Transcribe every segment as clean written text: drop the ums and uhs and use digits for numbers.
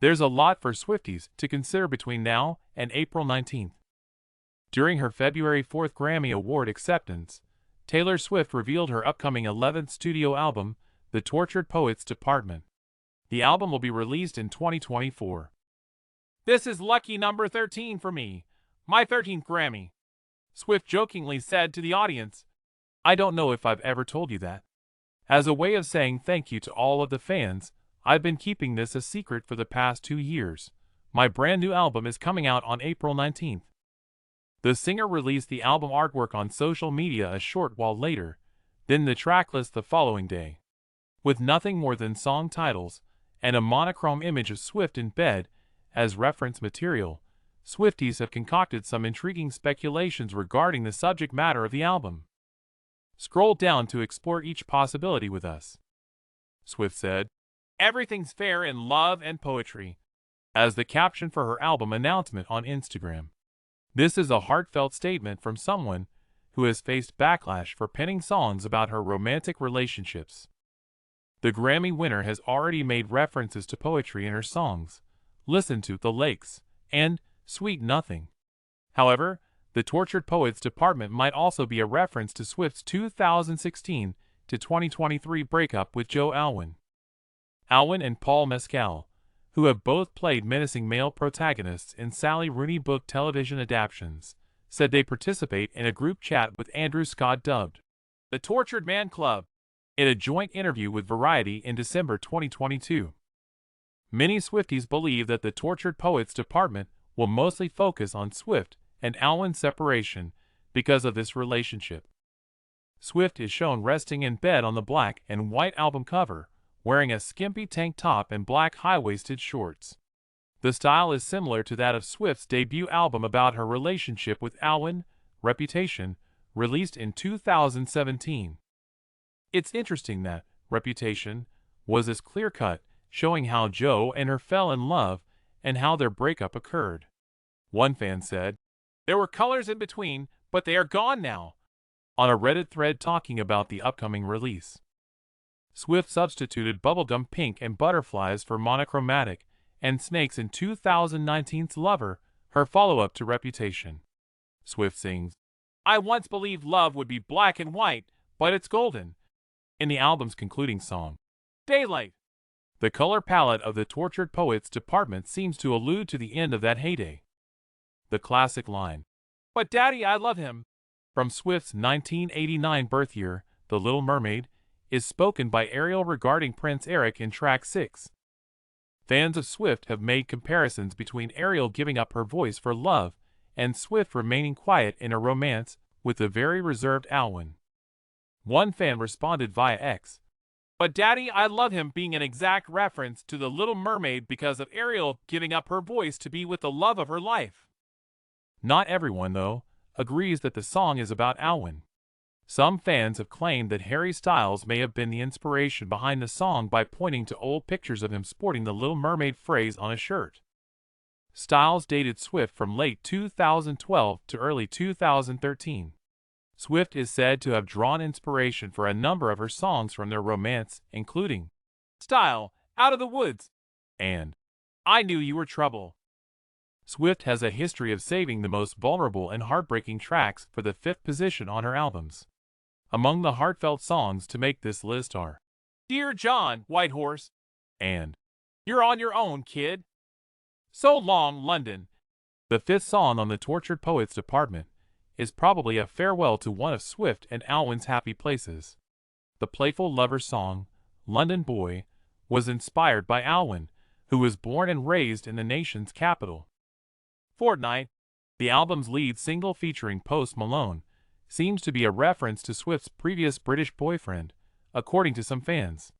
There's a lot for Swifties to consider between now and April 19th. During her February 4th Grammy Award acceptance, Taylor Swift revealed her upcoming 11th studio album, The Tortured Poets Department. The album will be released in 2024. "This is lucky number 13 for me, my 13th Grammy," Swift jokingly said to the audience. "I don't know if I've ever told you that. As a way of saying thank you to all of the fans, I've been keeping this a secret for the past 2 years. My brand new album is coming out on April 19th. The singer released the album artwork on social media a short while later, then the tracklist the following day. With nothing more than song titles and a monochrome image of Swift in bed as reference material, Swifties have concocted some intriguing speculations regarding the subject matter of the album. "Scroll down to explore each possibility with us," Swift said. "Everything's fair in love and poetry," as the caption for her album announcement on Instagram. This is a heartfelt statement from someone who has faced backlash for penning songs about her romantic relationships. The Grammy winner has already made references to poetry in her songs, Listen to The Lakes, and Sweet Nothing. However, The Tortured Poets Department might also be a reference to Swift's 2016 to 2023 breakup with Joe Alwyn. Alwyn and Paul Mescal, who have both played menacing male protagonists in Sally Rooney book television adaptations, said they participate in a group chat with Andrew Scott dubbed The Tortured Man Club in a joint interview with Variety in December 2022. Many Swifties believe that The Tortured Poets Department will mostly focus on Swift and Alwyn's separation because of this relationship. Swift is shown resting in bed on the black and white album cover, wearing a skimpy tank top and black high-waisted shorts. The style is similar to that of Swift's debut album about her relationship with Alwyn, Reputation, released in 2017. It's interesting that Reputation was as clear-cut, showing how Joe and her fell in love and how their breakup occurred. One fan said, "There were colors in between, but they are gone now," on a Reddit thread talking about the upcoming release. Swift substituted bubblegum pink and butterflies for monochromatic and snakes in 2019's Lover, her follow-up to Reputation. Swift sings, "I once believed love would be black and white, but it's golden," in the album's concluding song, Daylight. The color palette of The Tortured Poets Department seems to allude to the end of that heyday. The classic line, "But Daddy, I love him," from Swift's 1989 birth year, The Little Mermaid, is spoken by Ariel regarding Prince Eric in track 6. Fans of Swift have made comparisons between Ariel giving up her voice for love and Swift remaining quiet in a romance with the very reserved Alwyn. One fan responded via X, "But Daddy, I love him," being an exact reference to The Little Mermaid because of Ariel giving up her voice to be with the love of her life. Not everyone, though, agrees that the song is about Alwyn. Some fans have claimed that Harry Styles may have been the inspiration behind the song by pointing to old pictures of him sporting the Little Mermaid phrase on a shirt. Styles dated Swift from late 2012 to early 2013. Swift is said to have drawn inspiration for a number of her songs from their romance, including Style, Out of the Woods, and I Knew You Were Trouble. Swift has a history of saving the most vulnerable and heartbreaking tracks for the 5th position on her albums. Among the heartfelt songs to make this list are Dear John, White Horse, and You're on Your Own, Kid. So Long, London. The 5th song on The Tortured Poets Department is probably a farewell to one of Swift and Alwyn's happy places. The playful lover song, London Boy, was inspired by Alwyn, who was born and raised in the nation's capital. Fortnight, the album's lead single featuring Post Malone, seems to be a reference to Swift's previous British boyfriend, according to some fans.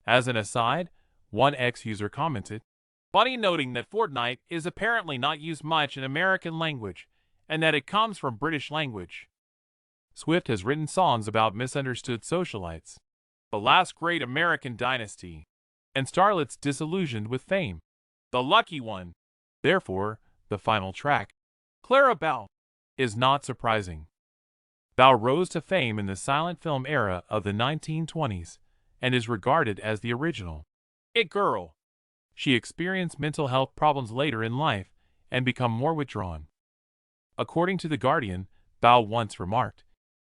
As an aside, one X-user commented, "Funny noting that Fortnight is apparently not used much in American language, and that it comes from British language." Swift has written songs about misunderstood socialites, the last great American dynasty, and starlets disillusioned with fame. The lucky one. Therefore, the final track, Clara Bow, is not surprising. Bow rose to fame in the silent film era of the 1920s and is regarded as the original It Girl. she experienced mental health problems later in life and become more withdrawn. According to The Guardian, Bao once remarked,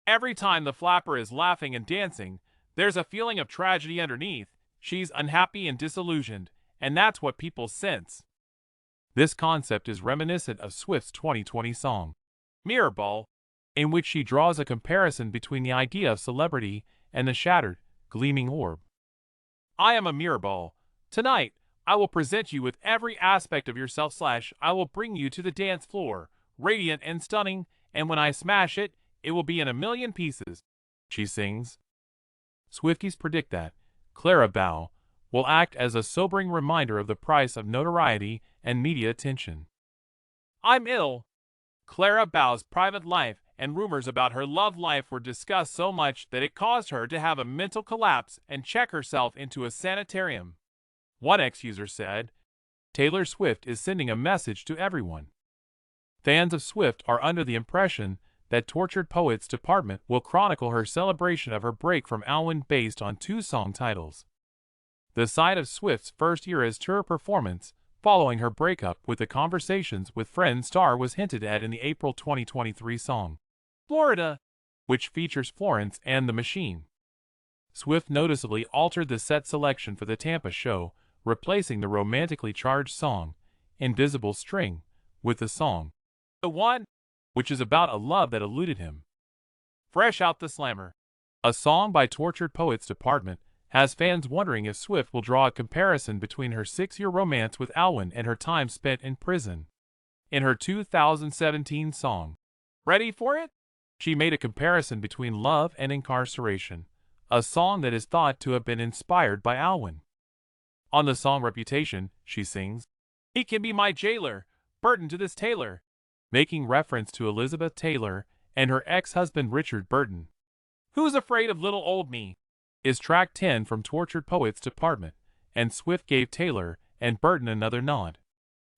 "Every time the flapper is laughing and dancing, there's a feeling of tragedy underneath. She's unhappy and disillusioned, and that's what people sense." This concept is reminiscent of Swift's 2020 song, Mirror Ball, in which she draws a comparison between the idea of celebrity and the shattered, gleaming orb. "I am a mirror ball. Tonight, I will present you with every aspect of yourself / I will bring you to the dance floor, radiant and stunning, and when I smash it, it will be in a million pieces," she sings. Swifties predict that Clara Bow will act as a sobering reminder of the price of notoriety and media attention. "I'm ill." Clara Bow's private life and rumors about her love life were discussed so much that it caused her to have a mental collapse and check herself into a sanitarium. One ex-user said, "Taylor Swift is sending a message to everyone." Fans of Swift are under the impression that Tortured Poets Department will chronicle her celebration of her break from Alwyn based on two song titles. The side of Swift's first year as tour performance, following her breakup with the Conversations with Friends star, was hinted at in the April 2023 song, Florida, which features Florence and the Machine. Swift noticeably altered the set selection for the Tampa show, replacing the romantically charged song, Invisible String, with the song, The One, which is about a love that eluded him. Fresh Out the Slammer, a song by Tortured Poets Department, has fans wondering if Swift will draw a comparison between her 6-year romance with Alwyn and her time spent in prison. In her 2017 song, Ready for It?, she made a comparison between love and incarceration, a song that is thought to have been inspired by Alwyn. On the song Reputation, she sings, "He can be my jailer, Burton to this Taylor," making reference to Elizabeth Taylor and her ex-husband Richard Burton. Who's Afraid of Little Old Me is track 10 from Tortured Poets Department, and Swift gave Taylor and Burton another nod.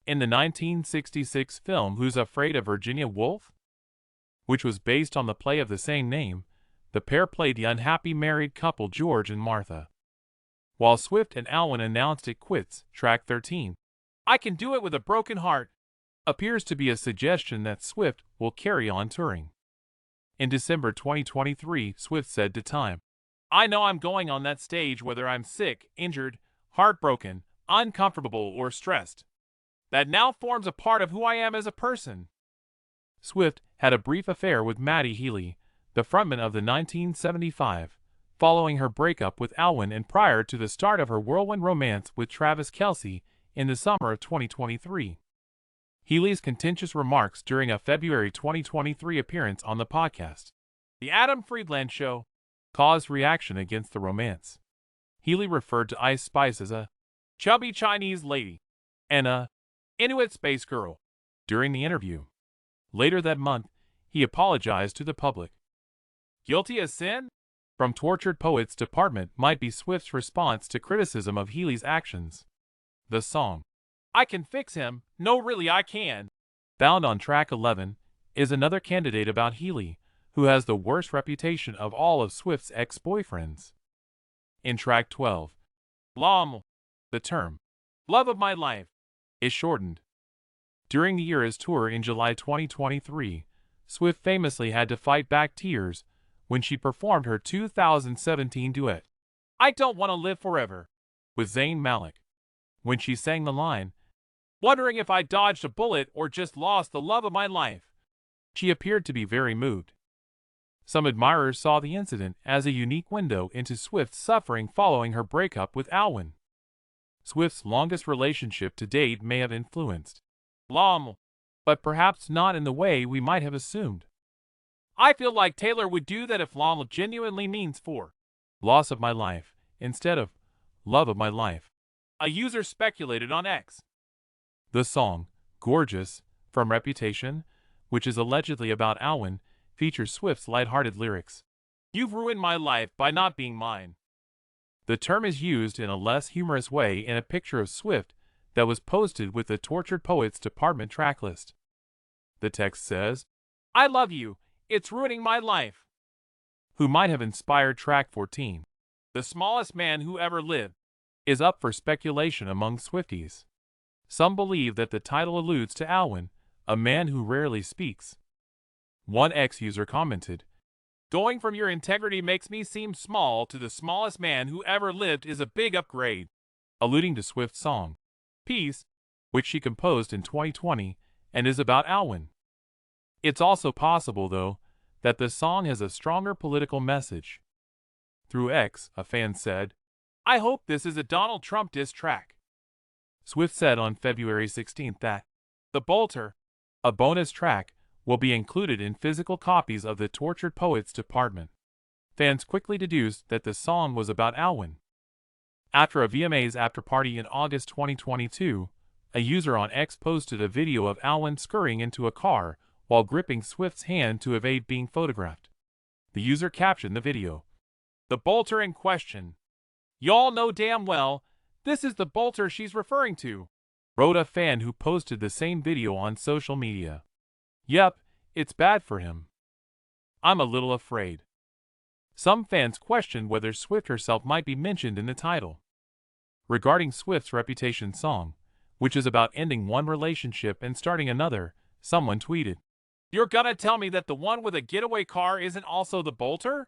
In the 1966 film Who's Afraid of Virginia Woolf?, which was based on the play of the same name, the pair played the unhappy married couple George and Martha. While Swift and Alwyn announced it quits, track 13, I Can Do It With a Broken Heart, appears to be a suggestion that Swift will carry on touring. In December 2023, Swift said to Time, "I know I'm going on that stage whether I'm sick, injured, heartbroken, uncomfortable, or stressed. That now forms a part of who I am as a person." Swift had a brief affair with Matty Healy, the frontman of the 1975, following her breakup with Alwyn and prior to the start of her whirlwind romance with Travis Kelce in the summer of 2023. Healy's contentious remarks during a February 2023 appearance on the podcast, The Adam Friedland Show, caused reaction against the romance. Healy referred to Ice Spice as a chubby Chinese lady and a Inuit space girl during the interview. Later that month, he apologized to the public. Guilty as sin? From Tortured Poets Department might be Swift's response to criticism of Healy's actions. The song, I Can Fix Him, No Really I Can, found on track 11, is another candidate about Healy, who has the worst reputation of all of Swift's ex-boyfriends. In track 12, LOM, the term, Love of My Life, is shortened. During the Eras tour in July 2023, Swift famously had to fight back tears when she performed her 2017 duet, I Don't Want to Live Forever, with Zayn Malik. When she sang the line, wondering if I dodged a bullet or just lost the love of my life, she appeared to be very moved. Some admirers saw the incident as a unique window into Swift's suffering following her breakup with Alwyn. Swift's longest relationship to date may have influenced LOM, but perhaps not in the way we might have assumed. I feel like Taylor would do that if LOM genuinely means for loss of my life instead of love of my life, a user speculated on X. The song, Gorgeous, from Reputation, which is allegedly about Alwyn, features Swift's lighthearted lyrics. You've ruined my life by not being mine. The term is used in a less humorous way in a picture of Swift that was posted with the Tortured Poets Department tracklist. The text says, I love you, it's ruining my life. Who might have inspired track 14, The Smallest Man Who Ever Lived. is up for speculation among Swifties. Some believe that the title alludes to Alwyn, a man who rarely speaks. One X-user commented, "Going from your integrity makes me seem small to the smallest man who ever lived is a big upgrade," alluding to Swift's song, Peace, which she composed in 2020 and is about Alwyn. It's also possible, though, that the song has a stronger political message. Through X, a fan said, "I hope this is a Donald Trump diss track." Swift said on February 16th that The Bolter, a bonus track, will be included in physical copies of the Tortured Poets Department. Fans quickly deduced that the song was about Alwyn. After a VMAs after-party in August 2022, a user on X posted a video of Alwyn scurrying into a car while gripping Swift's hand to evade being photographed. The user captioned the video, "The Bolter in question. Y'all know damn well this is the Bolter she's referring to," wrote a fan who posted the same video on social media. "Yep, it's bad for him. I'm a little afraid." Some fans questioned whether Swift herself might be mentioned in the title. Regarding Swift's Reputation song, which is about ending one relationship and starting another, someone tweeted, "You're gonna tell me that the one with a getaway car isn't also the Bolter?"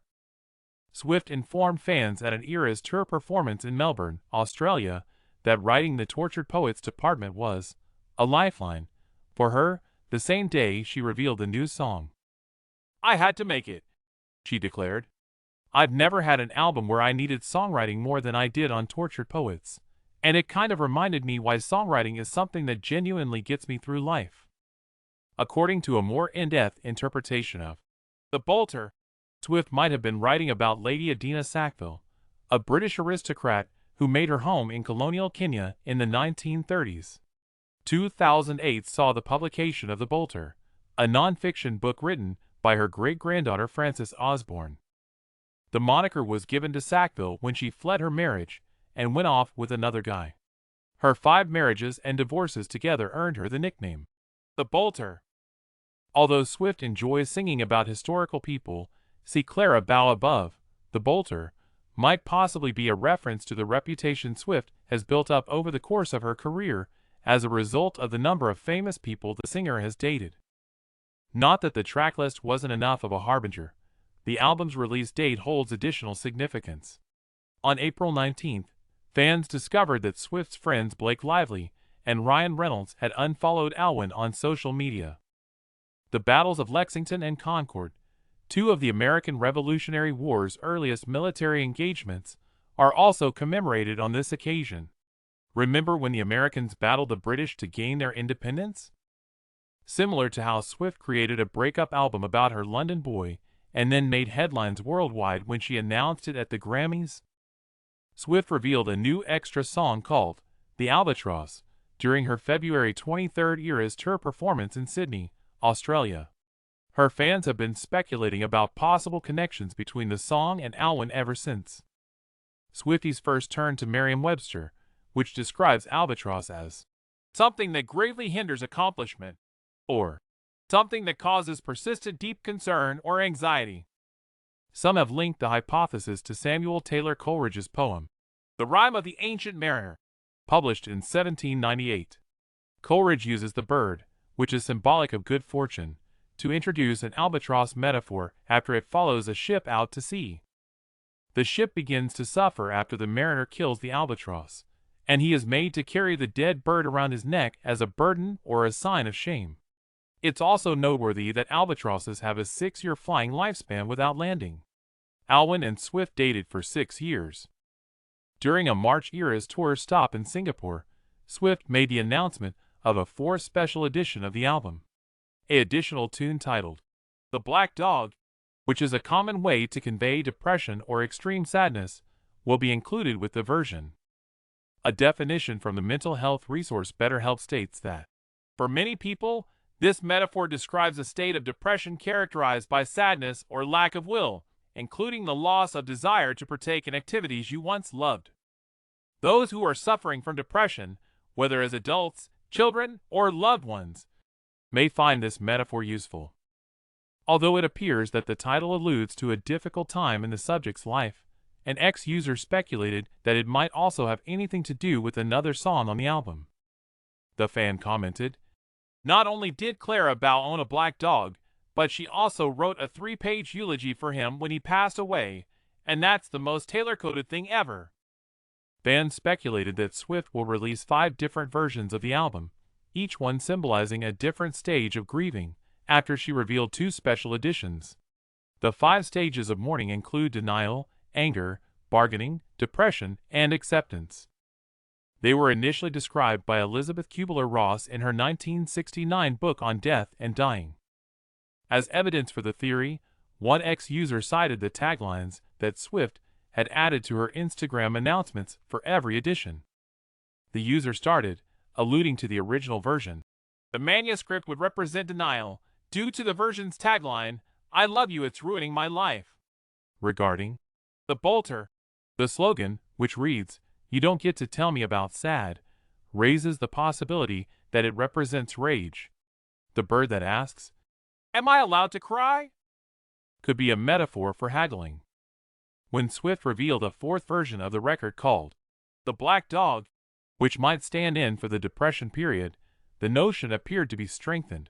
Swift informed fans at an Eras tour performance in Melbourne, Australia, that writing the Tortured Poets Department was a lifeline for her the same day she revealed the new song. "I had to make it," she declared. "I've never had an album where I needed songwriting more than I did on Tortured Poets, and it kind of reminded me why songwriting is something that genuinely gets me through life." According to a more in-depth interpretation of The Bolter, Swift might have been writing about Lady Adina Sackville, a British aristocrat who made her home in colonial Kenya in the 1930s. 2008 saw the publication of The Bolter, a non-fiction book written by her great-granddaughter Frances Osborne. The moniker was given to Sackville when she fled her marriage and went off with another guy. Her 5 marriages and divorces together earned her the nickname, The Bolter. Although Swift enjoys singing about historical people, see Clara Bow above, The Bolter might possibly be a reference to the reputation Swift has built up over the course of her career as a result of the number of famous people the singer has dated. Not that the tracklist wasn't enough of a harbinger. The album's release date holds additional significance. On April 19th, fans discovered that Swift's friends Blake Lively and Ryan Reynolds had unfollowed Alwyn on social media. The battles of Lexington and Concord, 2 of the American Revolutionary War's earliest military engagements, are also commemorated on this occasion. Remember when the Americans battled the British to gain their independence? Similar to how Swift created a breakup album about her London boy and then made headlines worldwide when she announced it at the Grammys, Swift revealed a new extra song called The Albatross during her February 23rd Eras tour performance in Sydney, Australia. Her fans have been speculating about possible connections between the song and Alwyn ever since. Swifties first turned to Merriam-Webster, which describes albatross as something that greatly hinders accomplishment, or something that causes persistent deep concern or anxiety. Some have linked the hypothesis to Samuel Taylor Coleridge's poem, The Rime of the Ancient Mariner, published in 1798. Coleridge uses the bird, which is symbolic of good fortune, to introduce an albatross metaphor after it follows a ship out to sea. The ship begins to suffer after the mariner kills the albatross, and he is made to carry the dead bird around his neck as a burden or a sign of shame. It's also noteworthy that albatrosses have a 6-year flying lifespan without landing. Alwyn and Swift dated for 6 years. During a March Eras tour stop in Singapore, Swift made the announcement of a 4th special edition of the album. An additional tune titled The Black Dog, which is a common way to convey depression or extreme sadness, will be included with the version. A definition from the mental health resource BetterHelp states that, for many people, this metaphor describes a state of depression characterized by sadness or lack of will, including the loss of desire to partake in activities you once loved. Those who are suffering from depression, whether as adults, children, or loved ones, may find this metaphor useful. Although it appears that the title alludes to a difficult time in the subject's life, an ex-user speculated that it might also have anything to do with another song on the album. The fan commented, "Not only did Clara Bow own a black dog, but she also wrote a 3-page eulogy for him when he passed away, and that's the most Taylor-coded thing ever." Fans speculated that Swift will release 5 different versions of the album, each one symbolizing a different stage of grieving, after she revealed 2 special editions. The 5 stages of mourning include denial, anger, bargaining, depression, and acceptance. They were initially described by Elizabeth Kubler-Ross in her 1969 book on death and dying. As evidence for the theory, one ex-user cited the taglines that Swift had added to her Instagram announcements for every edition. The user started, alluding to the original version. "The manuscript would represent denial, due to the version's tagline, 'I love you, it's ruining my life.' Regarding the bolter, the slogan, which reads, 'You don't get to tell me about sad,' raises the possibility that it represents rage. The bird that asks, 'Am I allowed to cry?' could be a metaphor for haggling." When Swift revealed a 4th version of the record called "The Black Dog," which might stand in for the Depression period, the notion appeared to be strengthened.